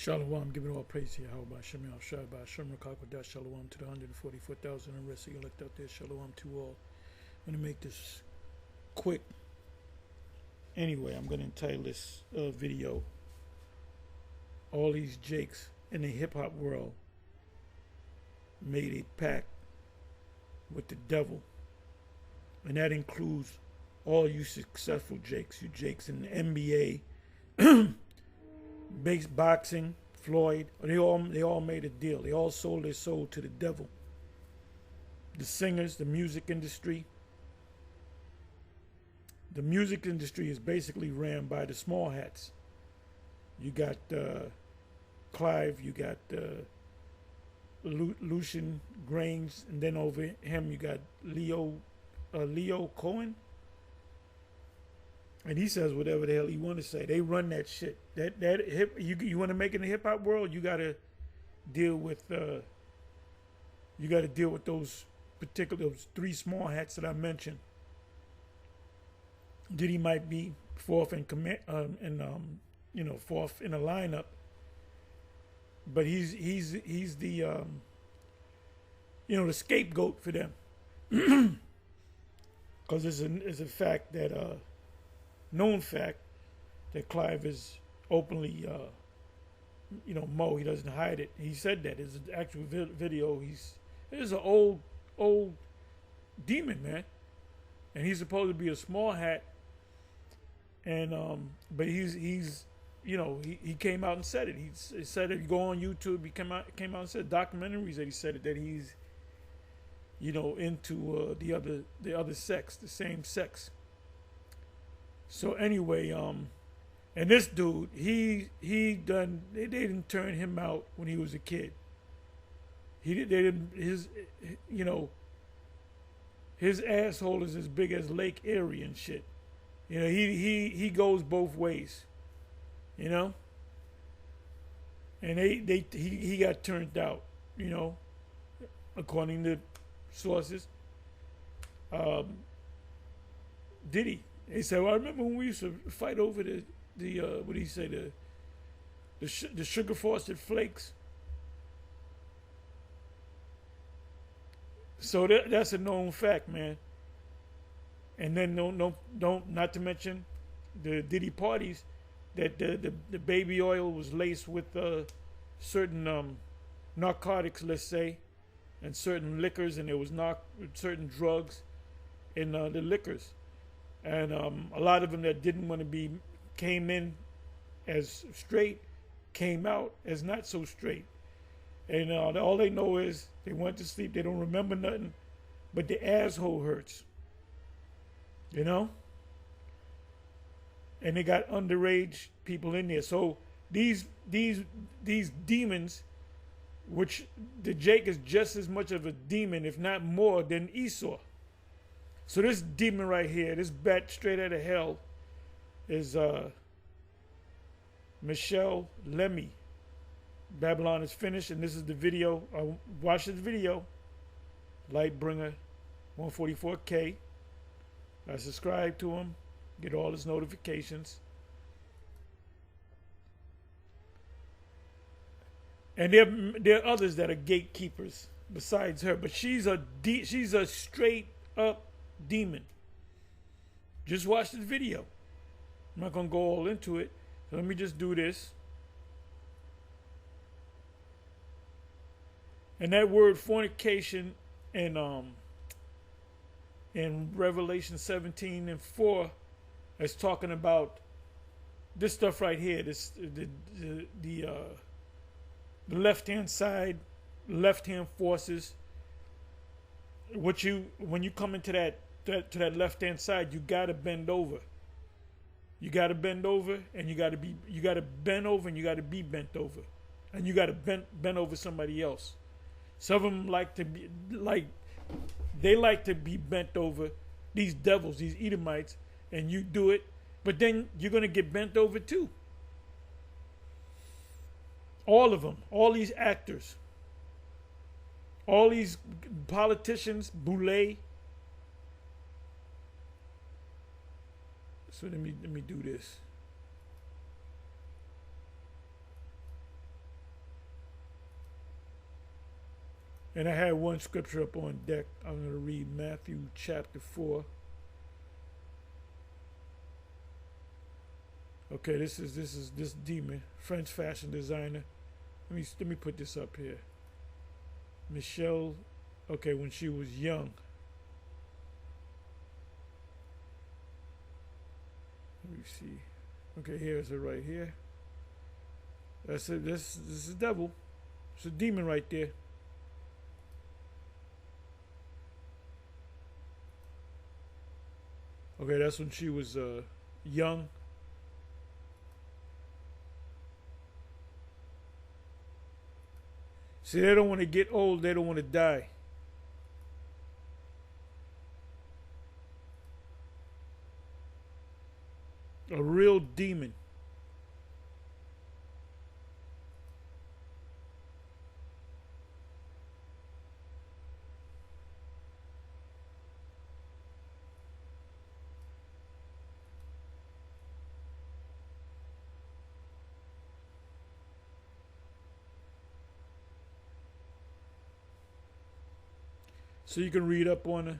Shalom, giving all praise to Yahweh, Shem Shai, by Shem Rakakwadash, Shalom to the 144,000 and rest of you elect out there, Shalom to all. I'm going to make this quick. Anyway, I'm going to entitle this video, All These Jakes in the Hip Hop World Made a Pact with the Devil. And that includes all you successful Jakes, you Jakes in the NBA, boxing, Floyd, they all made a deal. They all sold their soul to the devil. The singers, the music industry. The music industry is basically ran by the small hats. You got Clive, you got Lucian Grainge, and then over him you got Leo Cohen. And he says whatever the hell he want to say. They run that shit. You want to make it in the hip hop world, you gotta deal with those those three small hats that I mentioned. Diddy might be fourth in command, fourth in the lineup, but he's the the scapegoat for them, because it's a fact that known fact that Clive is openly, Mo. He doesn't hide it. He said that. It's an actual video. He's an old demon, man, and he's supposed to be a small hat. And but he came out and said it. He said if you go on YouTube, he came out and said documentaries that he said it, that he's into the other sex, the same sex. So anyway, and this dude, they didn't turn him out when he was a kid. His asshole is as big as Lake Erie and shit. He goes both ways. And he got turned out, according to sources. Diddy. They said, well, I remember when we used to fight over the what do you say, the sugar frosted flakes. So that's a known fact, man. And then not to mention the Diddy parties, that the baby oil was laced with certain narcotics, let's say, and certain liquors, and there was certain drugs in the liquors. And a lot of them that didn't want to came in as straight, came out as not so straight. And all they know is they went to sleep, they don't remember nothing, but the asshole hurts. And they got underage people in there. So these demons, which the Jake is just as much of a demon, if not more, than Esau. So this demon right here, this bat straight out of hell, is Michelle Lemmy. Babylon is finished, and this is the video. Watch this video. Lightbringer 144K. I subscribe to him, get all his notifications. And there are others that are gatekeepers besides her, but she's a straight up demon. Just watch this video. I'm not gonna go all into it. So let me just do this. And that word fornication in Revelation 17:4 is talking about this stuff right here. This the left-hand side, left-hand forces. When you come into that left-hand side, you gotta bend over. You gotta bend over, and you gotta bend over, and you gotta be bent over, and you gotta bend over somebody else. Some of them like to be bent over. These devils, these Edomites, and you do it, but then you're gonna get bent over too. All of them, all these actors, all these politicians, Boulay. So let me do this. And I had one scripture up on deck. I'm going to read Matthew chapter 4. Okay, this is this demon, French fashion designer. Let me put this up here. Michelle, okay, when she was young. Let me see. Okay, here's her right here. That's it. This is the devil. It's a demon right there. Okay, that's when she was young. See, they don't want to get old. They don't want to die. A real demon. So you can read up on her.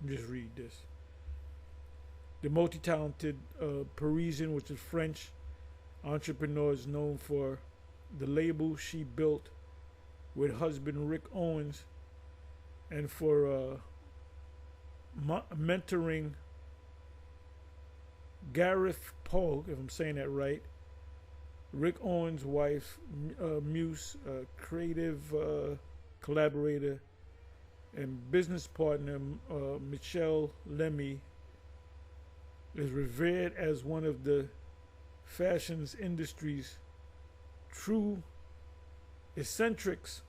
Just read this. The multi-talented Parisian, which is French, entrepreneur is known for the label she built with husband Rick Owens and for mentoring Gareth Pogue, if I'm saying that right, Rick Owens' wife, Muse, creative collaborator, and business partner Michelle Lemmy is revered as one of the fashion industry's true eccentrics,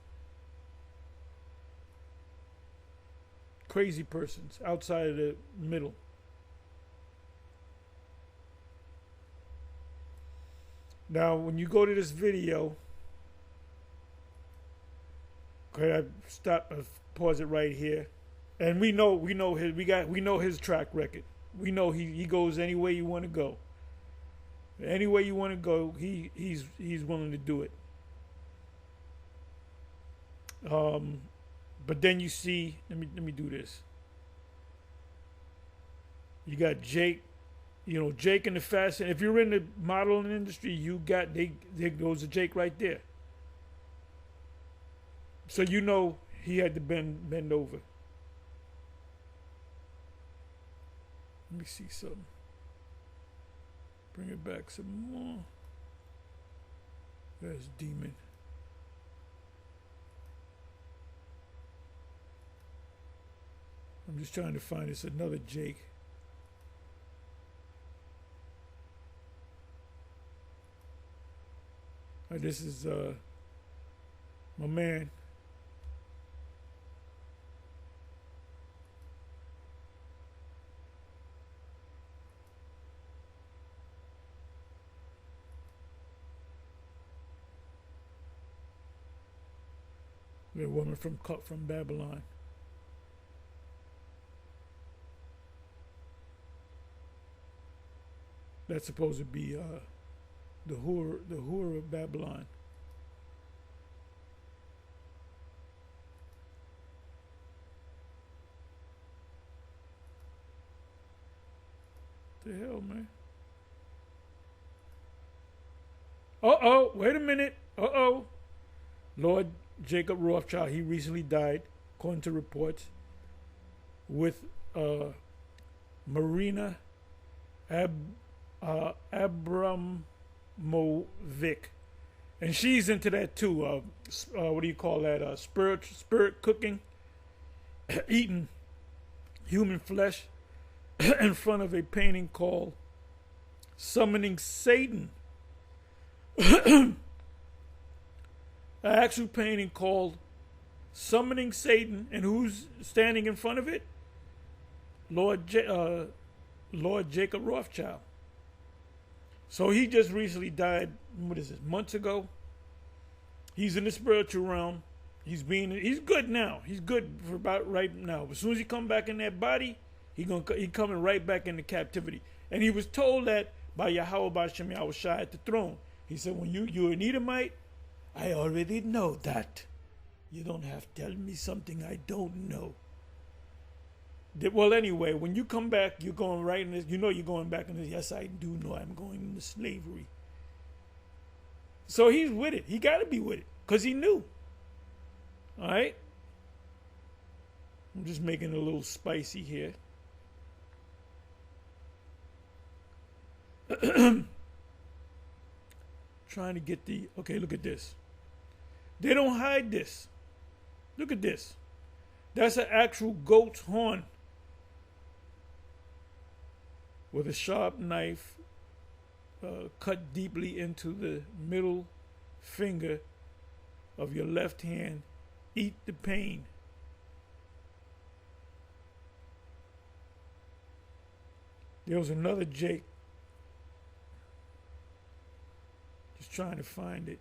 crazy persons outside of the middle. Now, when you go to this video, okay, I pause it right here, and we know his track record. We know he goes any way you want to go. Any way you want to go, he's willing to do it. But then you see, let me do this. You got Jake. You know, Jake in the fashion. If you're in the modeling industry, you got there goes a Jake right there. So you know he had to bend over. Let me see something. Bring it back some more. There's Demon. I'm just trying to find this another Jake. This is my man. The woman from Babylon. That's supposed to be the whore of Babylon. The hell, man. Uh-oh, wait a minute. Uh-oh. Lord Jacob Rothschild, he recently died, according to reports, with Marina Abramovic. And she's into that too. What do you call that? Spirit cooking, eating human flesh in front of a painting called Summoning Satan. An actual painting called Summoning Satan, and who's standing in front of it? Lord Jacob Rothschild. So he just recently died, what is this, months ago? He's in the spiritual realm. He's good now. He's good for about right now. As soon as he come back in that body, He coming right back into captivity. And he was told that by Yahweh Bashem Yahushua at the throne. He said, when you're an Edomite, I already know that. You don't have to tell me something I don't know. Well, anyway, when you come back, you're going right in this. You know you're going back in this. Yes, I do know I'm going into slavery. So he's with it. He got to be with it because he knew. All right? I'm just making it a little spicy here. Trying to get the... Okay, look at this. They don't hide this. Look at this. That's an actual goat's horn with a sharp knife cut deeply into the middle finger of your left hand. Eat the pain. There was another Jake. Just trying to find it.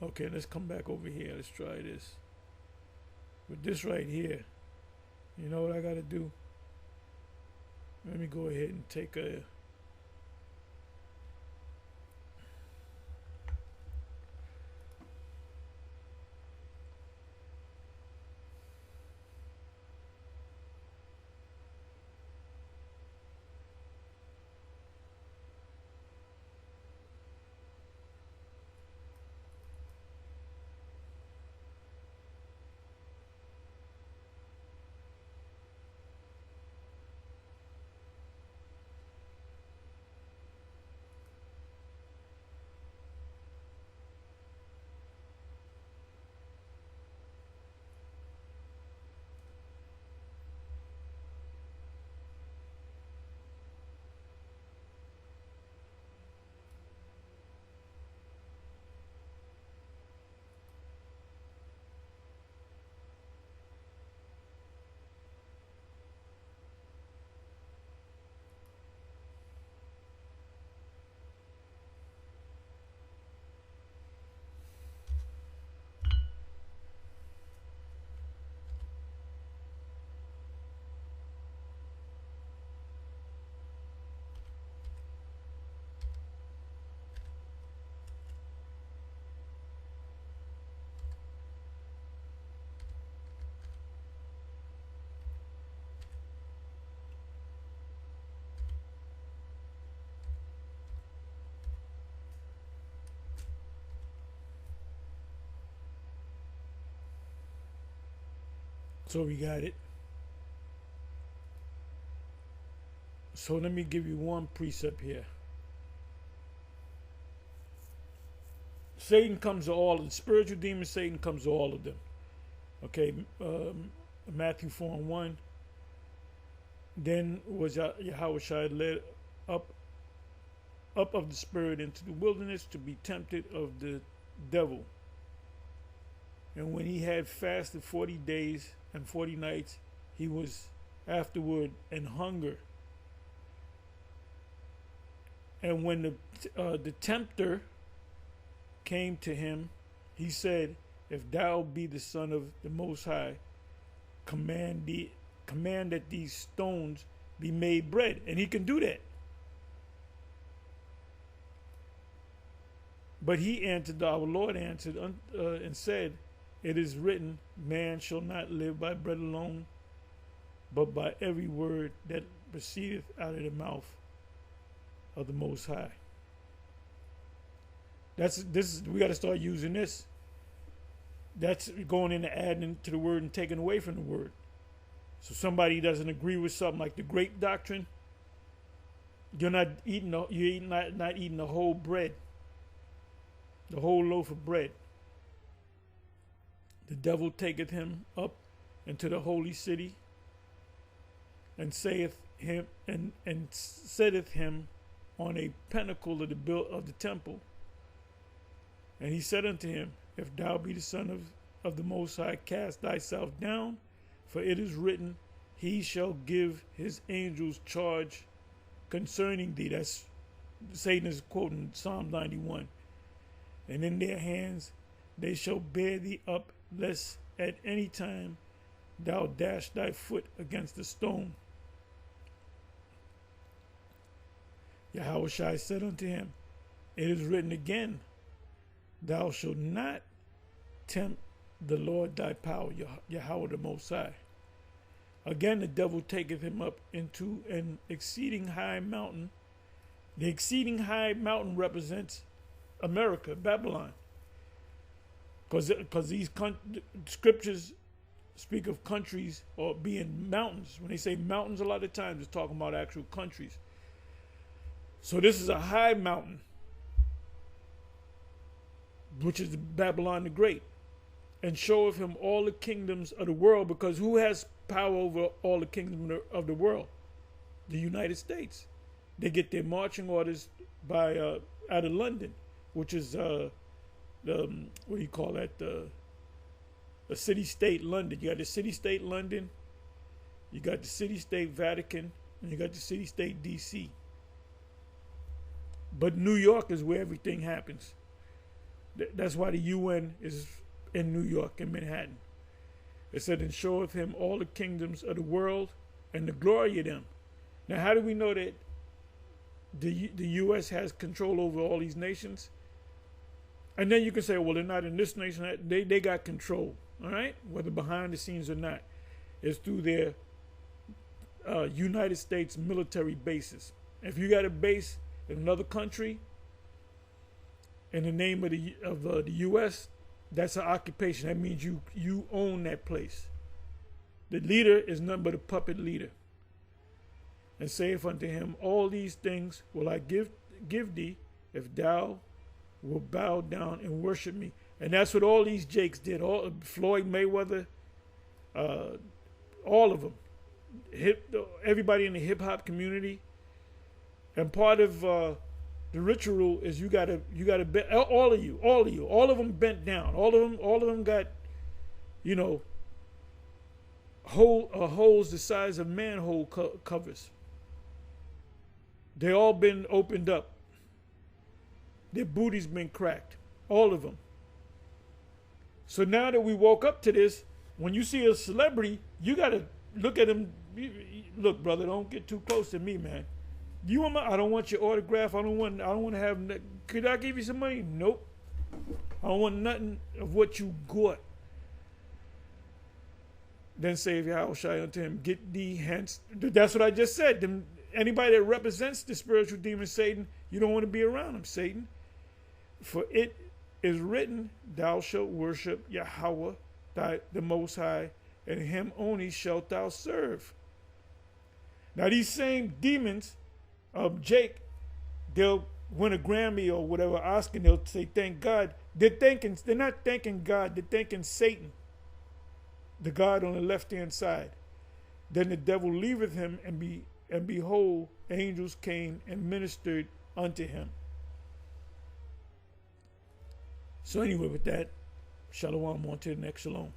Okay, let's come back over here. Let's try this. With this right here, you know what I got to do? Let me go ahead and take a... So we got it. So let me give you one precept here. Satan comes to all of the spiritual demons. Satan comes to all of them. Okay, Matthew 4:1. Then was Yahweh led up of the spirit into the wilderness to be tempted of the devil. And when he had fasted 40 days and 40 nights, he was afterward in hunger. And when the tempter came to him, he said, "If thou be the Son of the Most High, command that these stones be made bread." And he can do that. But he answered, our Lord answered and said, "It is written, man shall not live by bread alone, but by every word that proceedeth out of the mouth of the Most High." We got to start using this. That's going in and adding to the word and taking away from the word. So somebody doesn't agree with something like the grape doctrine, you're not eating not eating the whole bread, the whole loaf of bread. The devil taketh him up into the holy city, and saith him and setteth him on a pinnacle of the temple. And he said unto him, "If thou be the Son of the Most High, cast thyself down, for it is written, He shall give his angels charge concerning thee." That's Satan is quoting Psalm 91. "And in their hands they shall bear thee up, lest at any time thou dash thy foot against a stone. Yahushua said unto him, it is written again, thou shalt not tempt the Lord thy power, Yahweh the Most High. Again the devil taketh him up into an exceeding high mountain. The exceeding high mountain represents America, Babylon. Because these scriptures speak of countries or being mountains. When they say mountains, a lot of times it's talking about actual countries. So this is a high mountain, which is Babylon the Great, and showeth him all the kingdoms of the world, because who has power over all the kingdoms of the world? The United States. They get their marching orders by out of London, which is what do you call that? The city-state London. You got the city-state London, you got the city-state Vatican, and you got the city-state DC. But New York is where everything happens. That's why the UN is in New York, in Manhattan. It said, and showeth him all the kingdoms of the world and the glory of them. Now, how do we know that the U.S. has control over all these nations? And then you can say, well, they're not in this nation. They got control, all right? Whether behind the scenes or not. It's through their United States military bases. If you got a base in another country in the name of the U.S., that's an occupation. That means you own that place. The leader is none but a puppet leader. And saith unto him, all these things will I give thee, if thou wilt bow down and worship me. And that's what all these Jakes did. All Floyd Mayweather, all of them, everybody in the hip hop community. And part of the ritual is you gotta bend, all of them bent down. All of them got, holes the size of manhole covers. They all been opened up. Their booty's been cracked. All of them. So now that we woke up to this, when you see a celebrity, you gotta look at him. Look, brother, don't get too close to me, man. I don't want your autograph. I don't want to have. Could I give you some money? Nope. I don't want nothing of what you got. Then saith Yahushua unto him, get thee hence. That's what I just said. Anybody that represents the spiritual demon Satan, you don't want to be around him, Satan. For it is written, thou shalt worship Yahweh, the Most High, and him only shalt thou serve. Now these same demons of Jake, they'll win a Grammy or whatever, Oscar, and they'll say, thank God. They're not thanking God, they're thanking Satan, the God on the left-hand side. Then the devil leaveth him, and behold, angels came and ministered unto him. So anyway, with that, shalom, on to the next shalom.